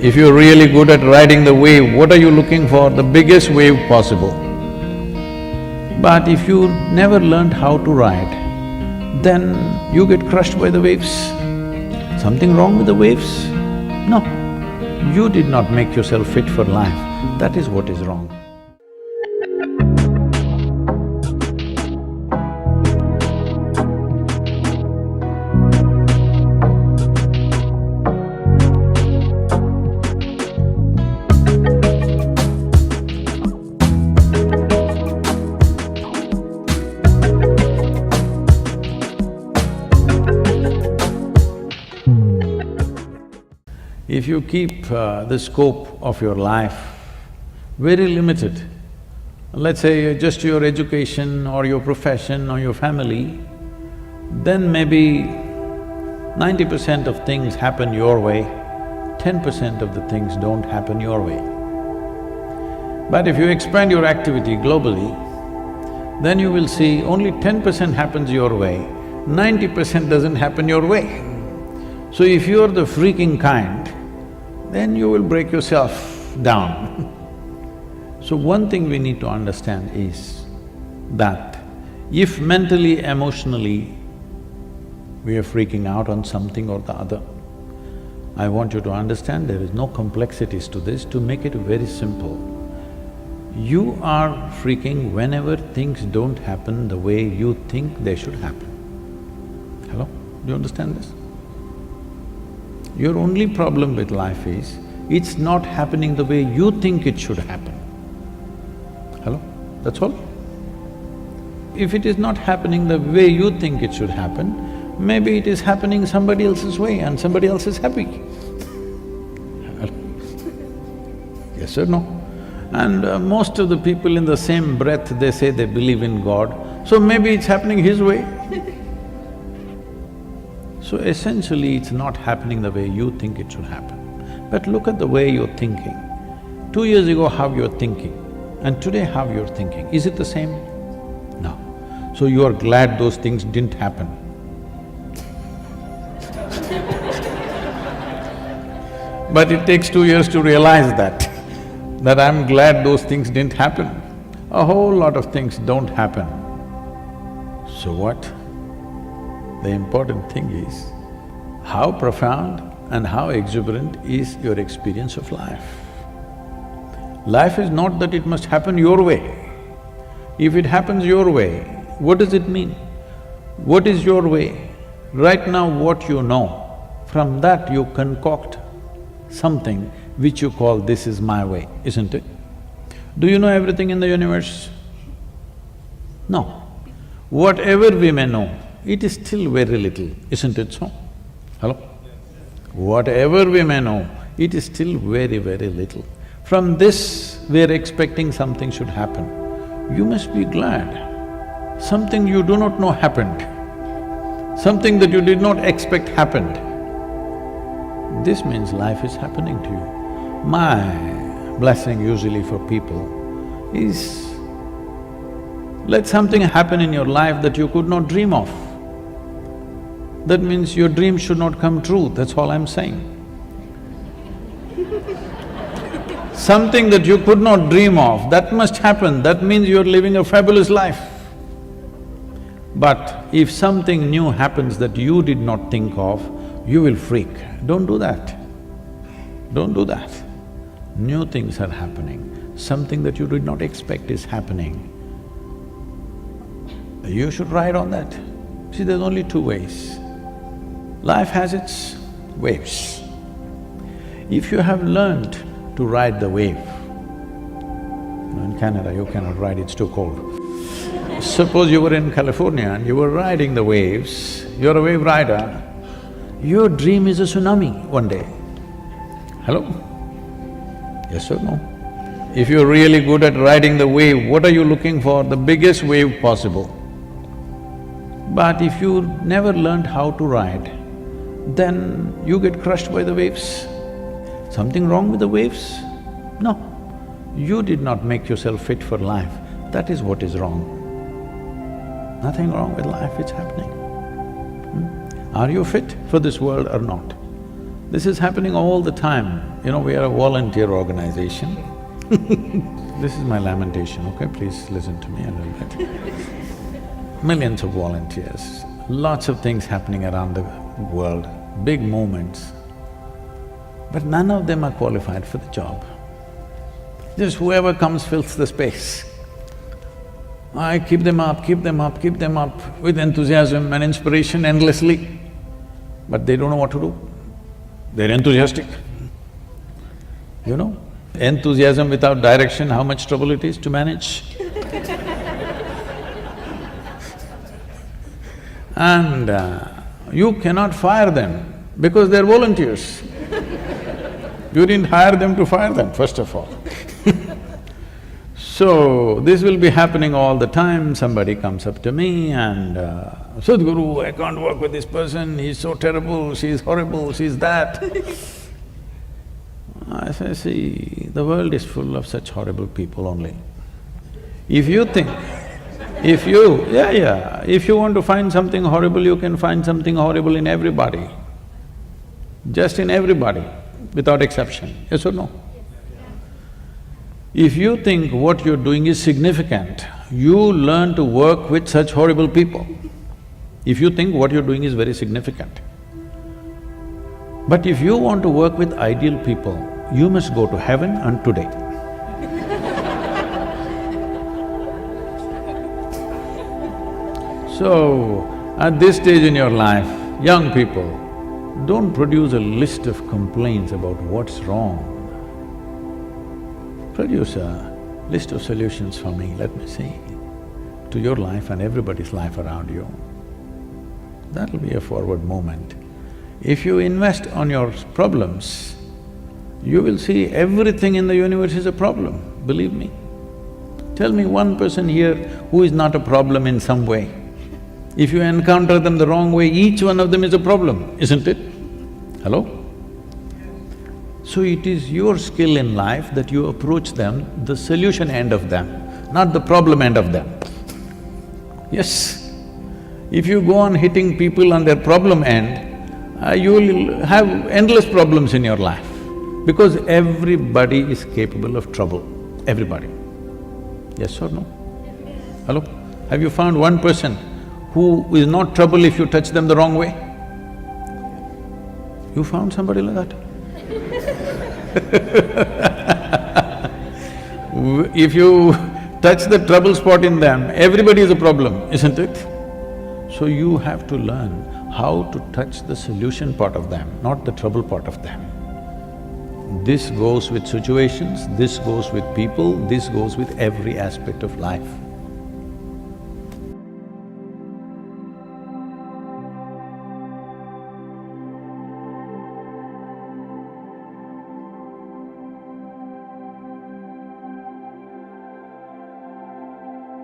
If you're really good at riding the wave, what are you looking for? The biggest wave possible. But if you never learned how to ride, then you get crushed by the waves. Something wrong with the waves? No. You did not make yourself fit for life, that is what is wrong. If you keep the scope of your life very limited, let's say just your education or your profession or your family, then maybe 90% of things happen your way, 10% of the things don't happen your way. But if you expand your activity globally, then you will see only 10% happens your way, 90% doesn't happen your way. So if you're the freaking kind, then you will break yourself down. So one thing we need to understand is that if mentally, emotionally we are freaking out on something or the other, I want you to understand there is no complexities to this. To make it very simple, you are freaking whenever things don't happen the way you think they should happen. Hello? Do you understand this? Your only problem with life is, it's not happening the way you think it should happen. Hello? That's all. If it is not happening the way you think it should happen, maybe it is happening somebody else's way and somebody else is happy. Yes or no? And most of the people in the same breath, they say they believe in God, so maybe it's happening his way. So essentially, it's not happening the way you think it should happen. But look at the way you're thinking. 2 years ago, how you're thinking, and today how you're thinking, is it the same? No. So you are glad those things didn't happen. But it takes 2 years to realize that I'm glad those things didn't happen. A whole lot of things don't happen. So what? The important thing is, how profound and how exuberant is your experience of life. Life is not that it must happen your way. If it happens your way, what does it mean? What is your way? Right now what you know, from that you concoct something which you call, this is my way, isn't it? Do you know everything in the universe? No. Whatever we may know, it is still very little, isn't it so? Hello? Whatever we may know, it is still very, very little. From this, we're expecting something should happen. You must be glad. Something you do not know happened. Something that you did not expect happened. This means life is happening to you. My blessing usually for people is, let something happen in your life that you could not dream of. That means your dream should not come true, that's all I'm saying. Something that you could not dream of, that must happen, that means you're living a fabulous life. But if something new happens that you did not think of, you will freak. Don't do that. Don't do that. New things are happening, something that you did not expect is happening. You should ride on that. See, there's only two ways. Life has its waves. If you have learned to ride the wave, in Canada you cannot ride, it's too cold. Suppose you were in California and you were riding the waves, you're a wave rider, your dream is a tsunami one day. Hello? Yes or no? If you're really good at riding the wave, what are you looking for? The biggest wave possible. But if you never learned how to ride, then you get crushed by the waves. Something wrong with the waves? No. You did not make yourself fit for life, that is what is wrong. Nothing wrong with life, it's happening. Are you fit for this world or not? This is happening all the time. we are a volunteer organization. This is my lamentation, okay? Please listen to me a little bit. Millions of volunteers, lots of things happening around the world, big movements, but none of them are qualified for the job. Just whoever comes fills the space. I keep them up with enthusiasm and inspiration endlessly, but they don't know what to do. They're enthusiastic. Enthusiasm without direction, how much trouble it is to manage. And you cannot fire them because they're volunteers. You didn't hire them to fire them, first of all. So, this will be happening all the time. Somebody comes up to me and, Sadhguru, I can't work with this person, he's so terrible, she's horrible, she's that. I say, see, the world is full of such horrible people only. If you think, if you want to find something horrible, you can find something horrible in everybody. Just in everybody, without exception, yes or no? If you think what you're doing is significant, you learn to work with such horrible people. If you think what you're doing is very significant. But if you want to work with ideal people, you must go to heaven and today. So, at this stage in your life, young people, don't produce a list of complaints about what's wrong. Produce a list of solutions for me, let me see, to your life and everybody's life around you. That'll be a forward movement. If you invest on your problems, you will see everything in the universe is a problem, believe me. Tell me one person here who is not a problem in some way. If you encounter them the wrong way, each one of them is a problem, isn't it? Hello? So it is your skill in life that you approach them, the solution end of them, not the problem end of them. Yes. If you go on hitting people on their problem end, you will have endless problems in your life, because everybody is capable of trouble, everybody. Yes or no? Hello? Have you found one person who is not trouble if you touch them the wrong way? You found somebody like that? If you touch the trouble spot in them, everybody is a problem, isn't it? So you have to learn how to touch the solution part of them, not the trouble part of them. This goes with situations, this goes with people, this goes with every aspect of life.